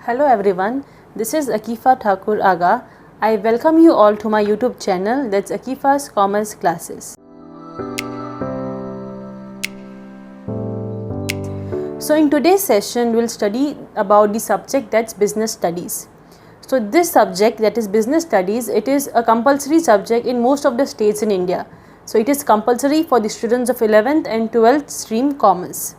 Hello everyone, this is Akifa Thakur Aga. I welcome you all to my YouTube channel, that's Akifa's Commerce Classes. So in today's session, we'll study about the subject that's business studies. So this subject, that is business studies, it is a compulsory subject in most of the states in India. So it is compulsory for the students of 11th and 12th stream commerce.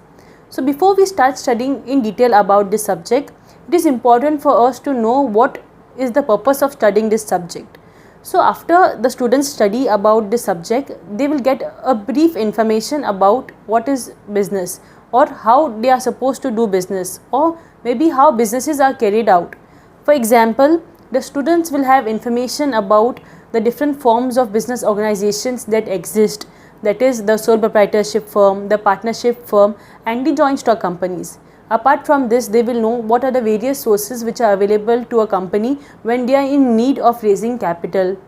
So before we start studying in detail about this subject, it is important for us to know what is the purpose of studying this subject. So after the students study about this subject, they will get a brief information about what is business or how they are supposed to do business or maybe how businesses are carried out. For example, the students will have information about the different forms of business organizations that exist, that is the sole proprietorship firm, the partnership firm and the joint stock companies. Apart from this, they will know what are the various sources which are available to a company when they are in need of raising capital.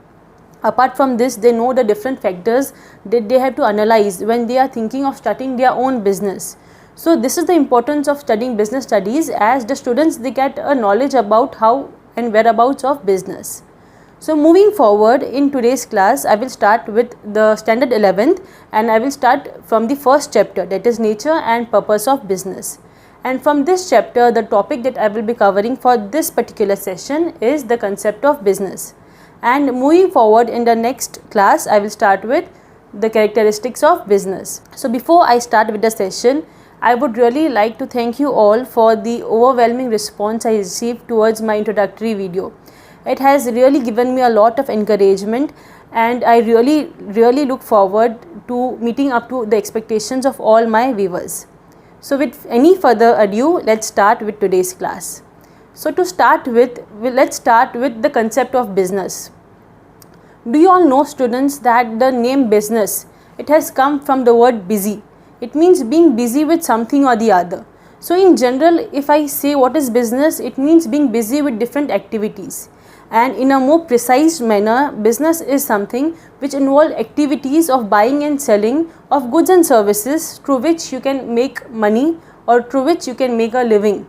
Apart from this, they know the different factors that they have to analyze when they are thinking of starting their own business. So this is the importance of studying business studies, as the students, they get a knowledge about how and whereabouts of business. So moving forward in today's class, I will start with the standard 11th and I will start from the first chapter, that is nature and purpose of business. And from this chapter, the topic that I will be covering for this particular session is the concept of business. And moving forward in the next class, I will start with the characteristics of business. So before I start with the session, I would really like to thank you all for the overwhelming response I received towards my introductory video. It has really given me a lot of encouragement and I really look forward to meeting up to the expectations of all my viewers. So with any further ado, let's start with today's class. So to start with, let's start with the concept of business. Do you all know, students, that the name business, it has come from the word busy. It means being busy with something or the other. So in general, if I say what is business, it means being busy with different activities. And in a more precise manner, business is something which involves activities of buying and selling of goods and services through which you can make money or through which you can make a living.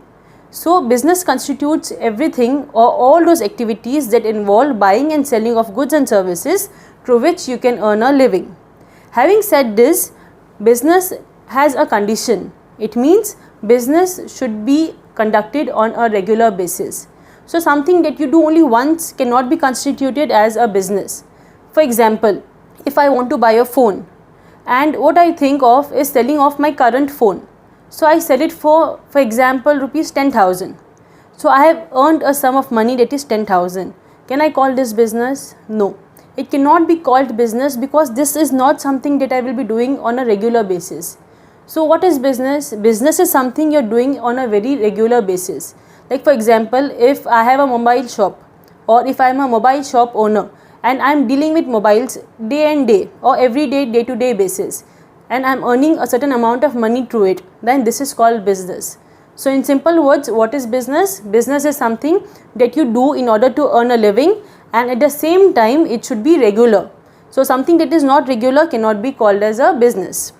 So business constitutes everything or all those activities that involve buying and selling of goods and services through which you can earn a living. Having said this, business has a condition. It means business should be conducted on a regular basis. So something that you do only once cannot be constituted as a business. For example, if I want to buy a phone and what I think of is selling off my current phone. So I sell it for example, rupees 10,000. So I have earned a sum of money that is 10,000. Can I call this business? No. It cannot be called business because this is not something that I will be doing on a regular basis. So what is business? Business is something you are doing on a very regular basis. Like for example, if I have a mobile shop or if I am a mobile shop owner and I am dealing with mobiles day and day or every day, day to day basis, and I am earning a certain amount of money through it, then this is called business. So in simple words, what is business? Business is something that you do in order to earn a living, and at the same time it should be regular. So something that is not regular cannot be called as a business.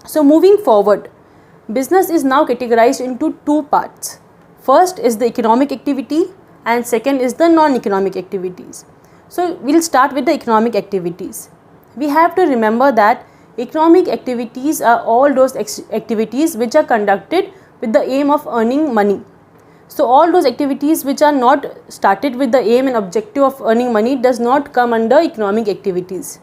So moving forward, business is now categorized into two parts. First is the economic activity and second is the non-economic activities. So we'll start with the economic activities. We have to remember that economic activities are all those activities which are conducted with the aim of earning money. So all those activities which are not started with the aim and objective of earning money does not come under economic activities.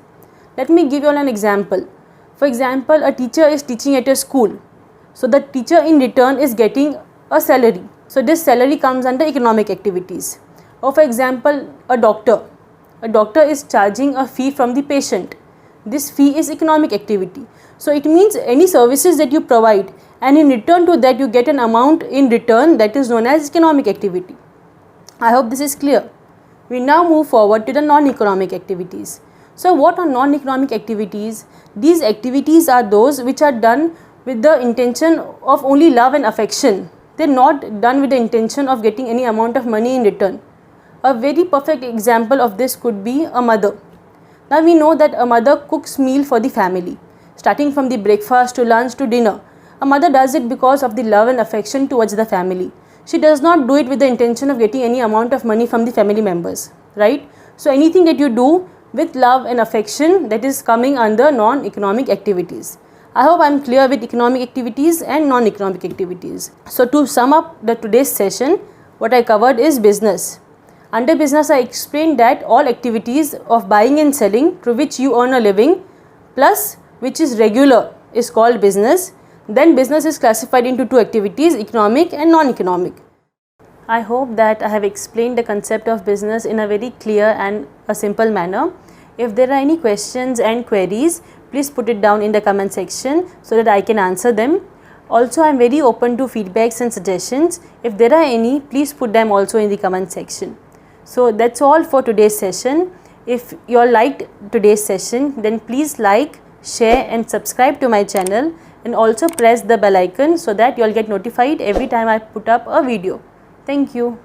Let me give you all an example. For example, a teacher is teaching at a school. So the teacher in return is getting a salary. So this salary comes under economic activities. Or for example, a doctor is charging a fee from the patient. This fee is economic activity. So it means any services that you provide and in return to that you get an amount in return, that is known as economic activity. I hope this is clear. We now move forward to the non-economic activities. So what are non-economic activities? These activities are those which are done with the intention of only love and affection. They are not done with the intention of getting any amount of money in return. A very perfect example of this could be a mother. Now we know that a mother cooks meal for the family, starting from the breakfast to lunch to dinner. A mother does it because of the love and affection towards the family. she does not do it with the intention of getting any amount of money from the family members, right? So anything that you do with love and affection, that is coming under non-economic activities. I hope I am clear with economic activities and non-economic activities. So to sum up the today's session, what I covered is business. Under business, I explained that all activities of buying and selling through which you earn a living plus which is regular is called business. Then business is classified into two activities, economic and non-economic. I hope that I have explained the concept of business in a very clear and a simple manner. If there are any questions and queries, please put it down in the comment section so that I can answer them. Also, I am very open to feedbacks and suggestions. If there are any, please put them also in the comment section. So that's all for today's session. If you all liked today's session, then please like, share and subscribe to my channel, and also press the bell icon so that you all get notified every time I put up a video. Thank you.